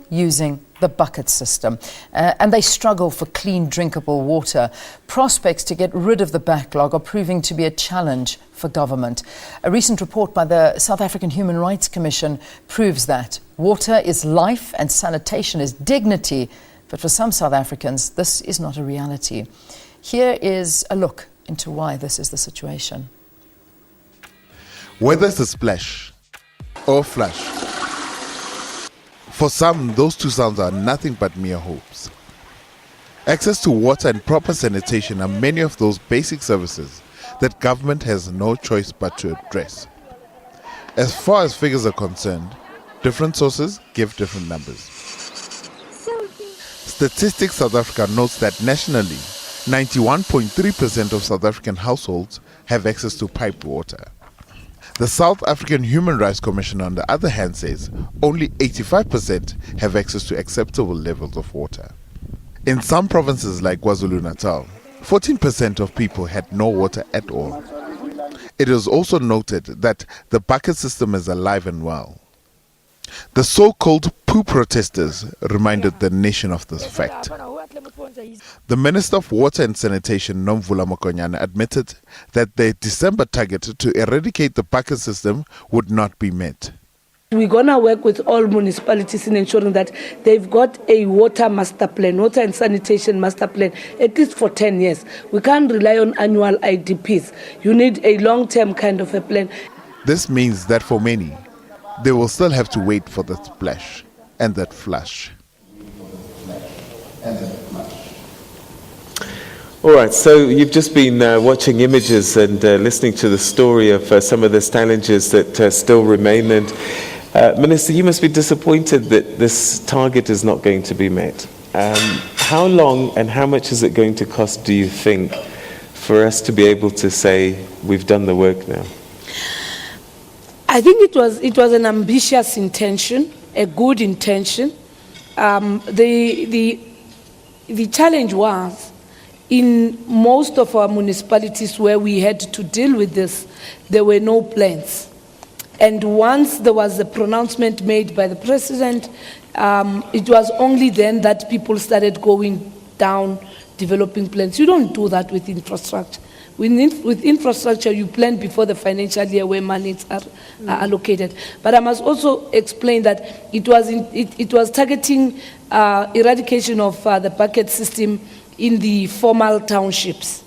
using the bucket system, and they struggle for clean, drinkable water. Prospects to get rid of the backlog are proving to be a challenge for government. A recent report by the South African Human Rights Commission proves that water is life and sanitation is dignity, but for some South Africans, this is not a reality. Here is a look into why this is the situation. Whether it's a splash or flush, for some, those two sounds are nothing but mere hopes. Access to water and proper sanitation are many of those basic services that government has no choice but to address. As far as figures are concerned, different sources give different numbers. Statistics South Africa notes that nationally, 91.3% of South African households have access to piped water. The South African Human Rights Commission, on the other hand, says only 85% have access to acceptable levels of water. In some provinces like KwaZulu-Natal, 14% of people had no water at all. It is also noted that the bucket system is alive and well. The so-called poo protesters reminded the nation of this fact. The Minister of Water and Sanitation, Nomvula admitted that their December target to eradicate the bucket system would not be met. We're going to work with all municipalities in ensuring that they've got a water master plan, water and sanitation master plan, at least for 10 years. We can't rely on annual IDPs. You need a long-term kind of a plan. This means that for many, they will still have to wait for that splash and that flush. All right, so you've just been watching images and listening to the story of some of the challenges that still remain. And Minister, you must be disappointed that this target is not going to be met. How long and how much is it going to cost, do you think, for us to be able to say we've done the work now? I think it was an ambitious intention, a good intention. The challenge was, in most of our municipalities where we had to deal with this, there were no plans. And once there was a pronouncement made by the president, it was only then that people started going down, developing plans. You don't do that with infrastructure. With infrastructure, you plan before the financial year where monies are allocated. But I must also explain that it was targeting eradication of the bucket system in the formal townships.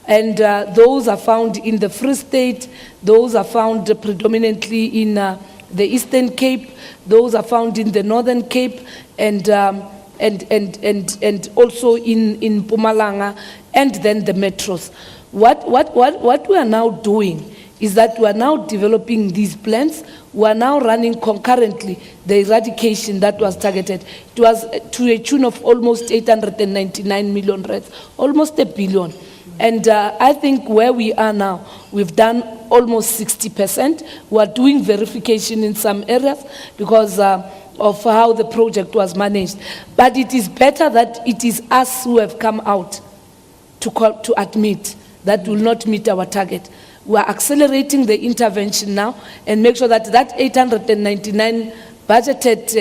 And those are found in the Free State, those are found predominantly in the Eastern Cape, those are found in the Northern Cape, and also in Mpumalanga, and then the metros. What we are now doing is that we are now developing these plans. We are now running concurrently the eradication that was targeted. It was to a tune of almost 899 million rands, almost $1 billion. And I think where we are now, we've done almost 60%. We are doing verification in some areas because of how the project was managed. But it is better that it is us who have come out to admit that will not meet our target. We are accelerating the intervention now and make sure that 899 budgeted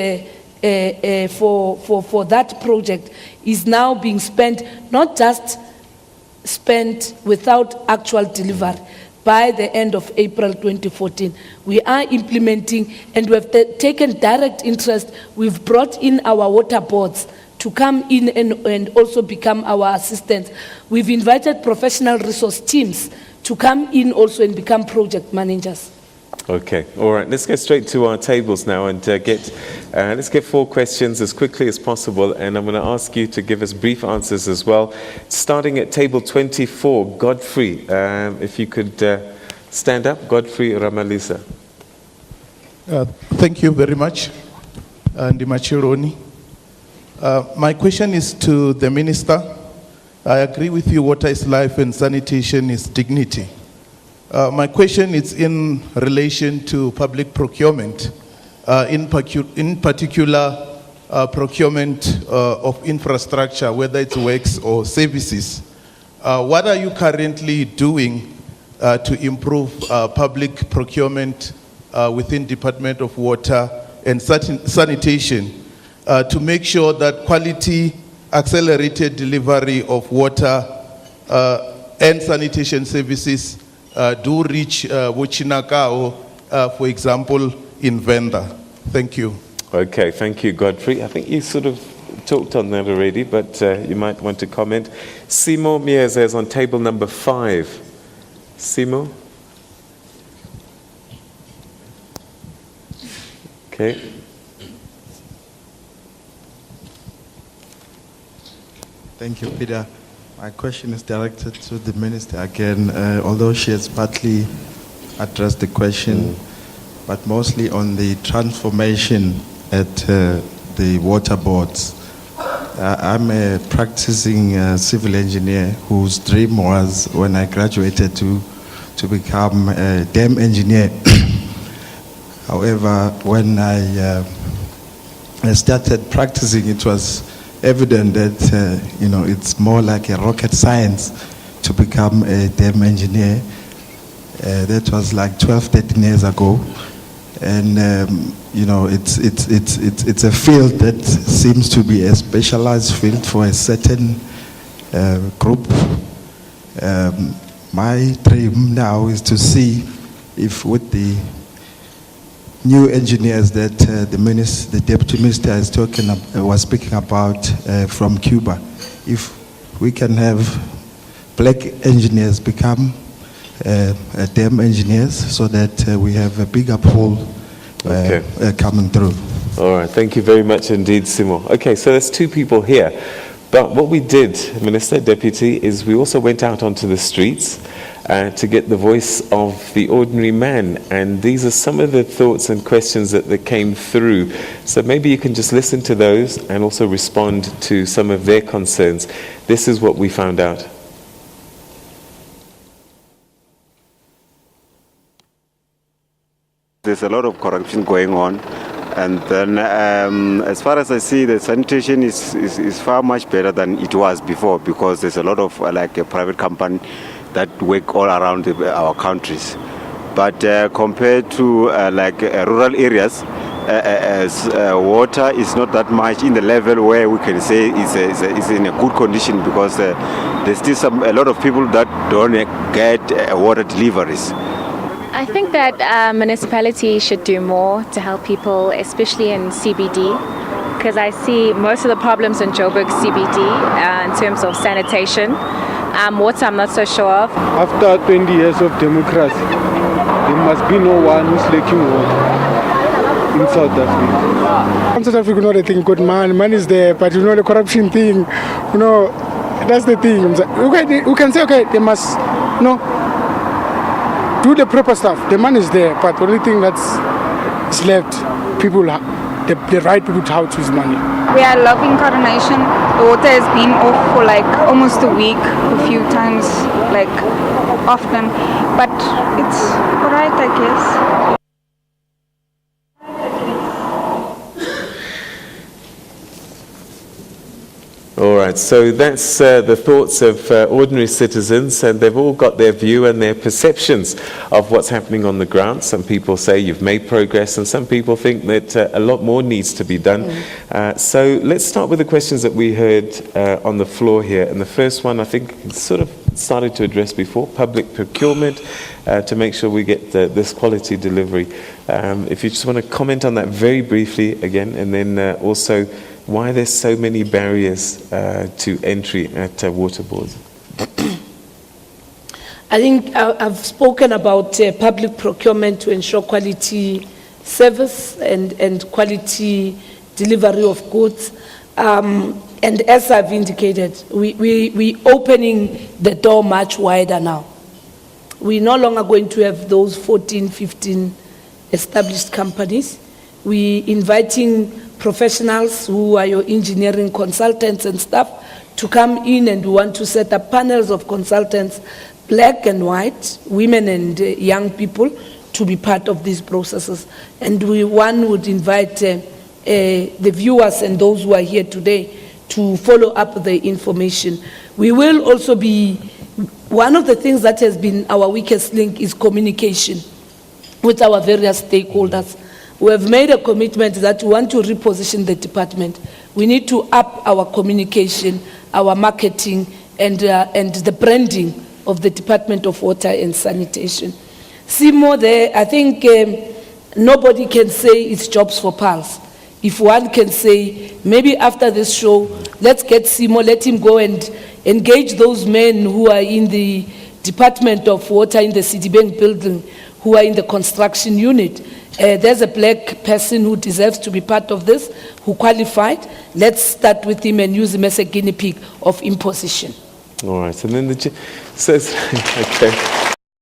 for that project is now being spent, not just spent without actual delivery. By the end of April 2014, we are implementing, and we have taken direct interest. We've brought in our water boards to come in and also become our assistants. We've invited professional resource teams to come in also and become project managers. Okay, all right, let's get straight to our tables now and let's get 4 questions as quickly as possible, and I'm going to ask you to give us brief answers as well. Starting at table 24, Godfrey, if you could stand up, Godfrey Ramalisa. Thank you very much, Andy Machironi. My question is to the Minister. I agree with you, water is life and sanitation is dignity. My question is in relation to public procurement, in particular procurement of infrastructure, whether it's works or services. What are you currently doing to improve public procurement within Department of Water and Sanitation? to make sure that quality accelerated delivery of water and sanitation services do reach Wuchinakao, for example, in Venda. Thank you. Okay, thank you, Godfrey. I think you sort of talked on that already, but you might want to comment. Simo Mieze is on table number 5. Simo? Okay. Thank you, Peter. My question is directed to the Minister again, although she has partly addressed the question, but mostly on the transformation at the water boards. I'm a practicing civil engineer whose dream was, when I graduated, to become a dam engineer. However, when I started practicing, it was evident that it's more like a rocket science to become a dam engineer. That was like 12, 13 years ago. And it's a field that seems to be a specialized field for a certain group. My dream now is to see if with the new engineers that the Deputy Minister was speaking about from Cuba, if we can have black engineers become dam engineers, so that we have a bigger pool coming through. All right, thank you very much indeed, Simo. Okay, so there's 2 people here. But what we did, Minister, Deputy, is we also went out onto the streets to get the voice of the ordinary man. And these are some of the thoughts and questions that came through. So maybe you can just listen to those and also respond to some of their concerns. This is what we found out. There's a lot of corruption going on. And then as far as I see, the sanitation is far much better than it was before, because there's a lot of like a private company that work all around our countries. But compared to rural areas, water is not that much in the level where we can say it's in a good condition, because there's still a lot of people that don't get water deliveries. I think that municipalities should do more to help people, especially in CBD, because I see most of the problems in Joburg CBD in terms of sanitation. Water I'm not so sure of. After 20 years of democracy, there must be no one who's lacking water in South Africa. In South Africa, I think good money is there, but the corruption thing, that's the thing. We can say, okay, they must, do the proper stuff. The money is there, but the only thing that's left, people, the right people to how to use money. We are lacking coordination. The water has been off for like almost a week, a few times, like often, but it's all right, I guess. All right, so that's the thoughts of ordinary citizens, and they've all got their view and their perceptions of what's happening on the ground. Some people say you've made progress, and some people think that a lot more needs to be done. So let's start with the questions that we heard on the floor here. And the first one, I think, sort of started to address before, public procurement, to make sure we get this quality delivery. If you just want to comment on that very briefly again, and then also why there's so many barriers to entry at water boards. I think I've spoken about public procurement to ensure quality service and quality delivery of goods. And as I've indicated, we opening the door much wider now. We're no longer going to have those 14, 15 established companies. We're inviting professionals who are your engineering consultants and stuff to come in, and we want to set up panels of consultants, black and white, women and young people, to be part of these processes. And one would invite the viewers and those who are here today to follow up the information. We will also be, one of the things that has been our weakest link is communication with our various stakeholders. We have made a commitment that we want to reposition the department. We need to up our communication, our marketing, and the branding of the Department of Water and Sanitation. Simo there, I think nobody can say it's jobs for Pulse. If one can say, maybe after this show, let's get Simo, let him go and engage those men who are in the Department of Water in the Citibank building, who are in the construction unit. There's a black person who deserves to be part of this, who qualified. Let's start with him and use him as a guinea pig of imposition. All right, and then says, okay.